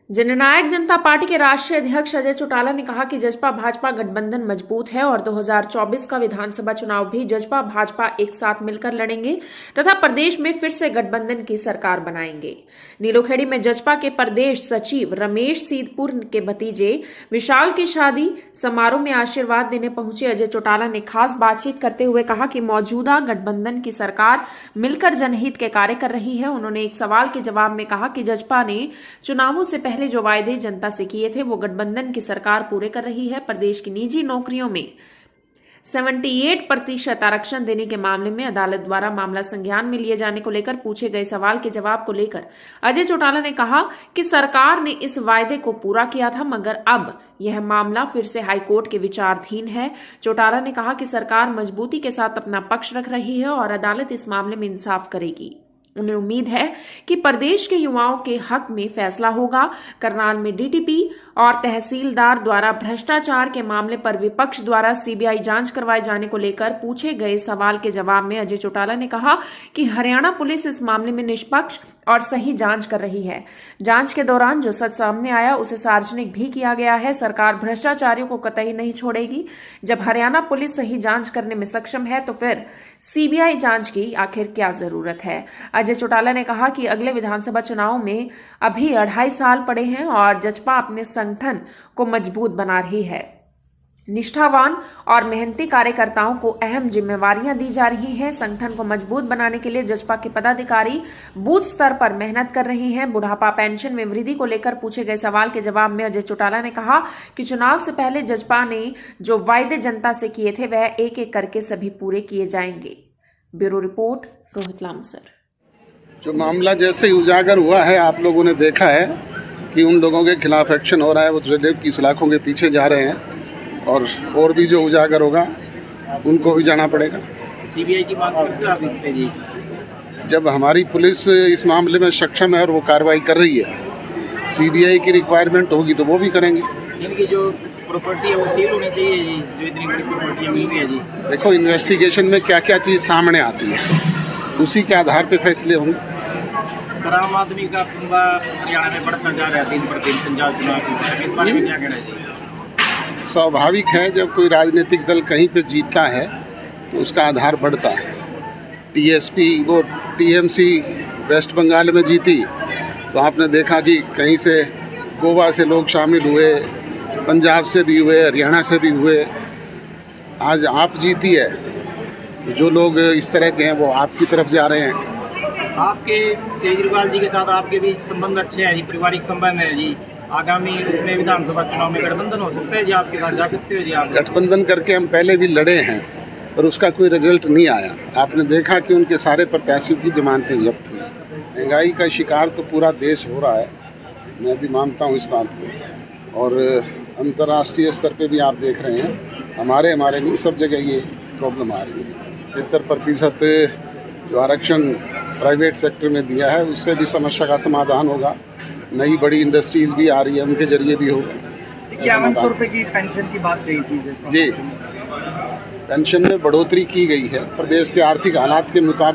जननायक जनता party के राष्ट्रीय अध्यक्ष अजय चौटाला ने कहा कि जसपा भाजपा गठबंधन मजबूत है और 2024 का विधानसभा चुनाव भी जसपा भाजपा एक साथ मिलकर लड़ेंगे तथा प्रदेश में फिर से गठबंधन की सरकार बनाएंगे। नीलोखेड़ी में जसपा के प्रदेश सचिव रमेश सीधपुर के भतीजे विशाल की शादी समारोह में आशीर्वाद देने पहुंचे अजय चौटाला ने खास बातचीत करते हुए कहा कि मौजूदा गठबंधन की सरकार मिलकर जनहित के कार्य कर रही है। उन्होंने एक सवाल के जवाब में कहा कि जसपा ने चुनावों से पहले जो वायदे जनता से किए थे वो गठबंधन की सरकार पूरे कर रही है। प्रदेश की निजी नौकरियों में 78% आरक्षण देने के मामले में अदालत द्वारा मामला संज्ञान में लिए जाने को लेकर पूछे गए सवाल के जवाब को लेकर अजय चौटाला ने कहा कि सरकार ने इस वायदे को पूरा किया था मगर अब यह मामला फिर से हाईकोर्ट के विचाराधीन है। चौटाला ने कहा कि सरकार मजबूती के साथ अपना पक्ष रख रही है और अदालत इस मामले में इंसाफ करेगी। उन्हें उम्मीद है कि प्रदेश के युवाओं के हक में फैसला होगा। करनाल में डीटीपी और तहसीलदार द्वारा भ्रष्टाचार के मामले पर विपक्ष द्वारा सीबीआई जांच करवाए जाने को लेकर पूछे गए सवाल के जवाब में अजय चौटाला ने कहा कि हरियाणा पुलिस इस मामले में निष्पक्ष और सही जांच कर रही है। जांच के दौरान जो सच सामने आया उसे सार्वजनिक भी किया गया है। सरकार भ्रष्टाचारियों को कतई नहीं छोड़ेगी। जब हरियाणा पुलिस सही जांच करने में सक्षम है तो फिर सीबीआई जांच की आखिर क्या जरूरत है। अजय चौटाला ने कहा कि अगले विधानसभा चुनाव में अभी 2.5 साल पड़े हैं और जसपा अपने संगठन को मजबूत बना रही है। निष्ठावान और मेहनती कार्यकर्ताओं को अहम जिम्मेवारियां दी जा रही हैं। संगठन को मजबूत बनाने के लिए जसपा के पदाधिकारी बूथ स्तर पर मेहनत कर रहे हैं। बुढ़ापा पेंशन में वृद्धि को लेकर पूछे गए सवाल के जवाब में अजय चौटाला ने कहा कि चुनाव से पहले जसपा ने जो वायदे जनता से किए थे वह एक एक करके सभी पूरे किए जाएंगे। Bureau report, Rohit Lamsar. जो मामला जैसे ही उजागर हुआ है, आप लोगों ने देखा है कि उन लोगों के खिलाफ एक्शन हो रहा है, वो जेब की सलाखों के पीछे जा रहे हैं और भी जो उजागर होगा उनको भी जाना पड़ेगा। सीबीआई की मांग करते हो आप इस पे जी? जब हमारी पुलिस इस मामले में सक्षम है और वो कार्रवाई कर रही है, सीबीआई की रिक्वायरमेंट होगी तो वो भी करेंगे। इनकी जो प्रॉपर्टी है वो सील होनी चाहिए जी, जो इतनी बड़ी प्रॉपर्टी मिल रही है जी। देखो, इन्वेस्टिगेशन में क्या क्या चीज़ सामने आती है उसी के आधार पे फैसले होंगे। सर, आम आदमी का कुंबा हरियाणा में बढ़ता जा रहा है दिन पर दिन पंचायत चुनाव की, इस बारे में क्या कहना है जी? स्वाभाविक है, जब कोई राजनीतिक दल कहीं पे जीतता है तो उसका आधार बढ़ता है। टीएसपी वो टीएमसी वेस्ट बंगाल में जीती तो आपने देखा कि कहीं से गोवा से लोग शामिल हुए, पंजाब से भी हुए, हरियाणा से भी हुए। आज आप जीती है तो जो लोग इस तरह के हैं वो आपकी तरफ जा रहे हैं। आपके केजरीवाल जी के साथ आपके भी संबंध अच्छे हैं जी, पारिवारिक संबंध है जी। आगामी उसमें विधानसभा चुनाव में गठबंधन हो सकता है जी, आपके साथ जा सकते हो जी आप? गठबंधन करके हम पहले भी लड़े हैं पर उसका कोई रिजल्ट नहीं आया। आपने देखा कि उनके सारे प्रत्याशियों की जमानतें जब्त हुई। महंगाई का शिकार तो पूरा देश हो रहा है, मैं भी मानता हूँ इस बात को। और अंतर्राष्ट्रीय स्तर पे भी आप देख रहे हैं, हमारे नहीं सब जगह ये प्रॉब्लम आ रही है। 73% जो आरक्षण प्राइवेट सेक्टर में दिया है उससे भी समस्या का समाधान होगा। नई बड़ी इंडस्ट्रीज भी आ रही है, उनके जरिए भी होगा। 5100 रुपये की पेंशन की बात कही थी जी, पेंशन में बढ़ोतरी की गई है प्रदेश के आर्थिक हालात के मुताबिक।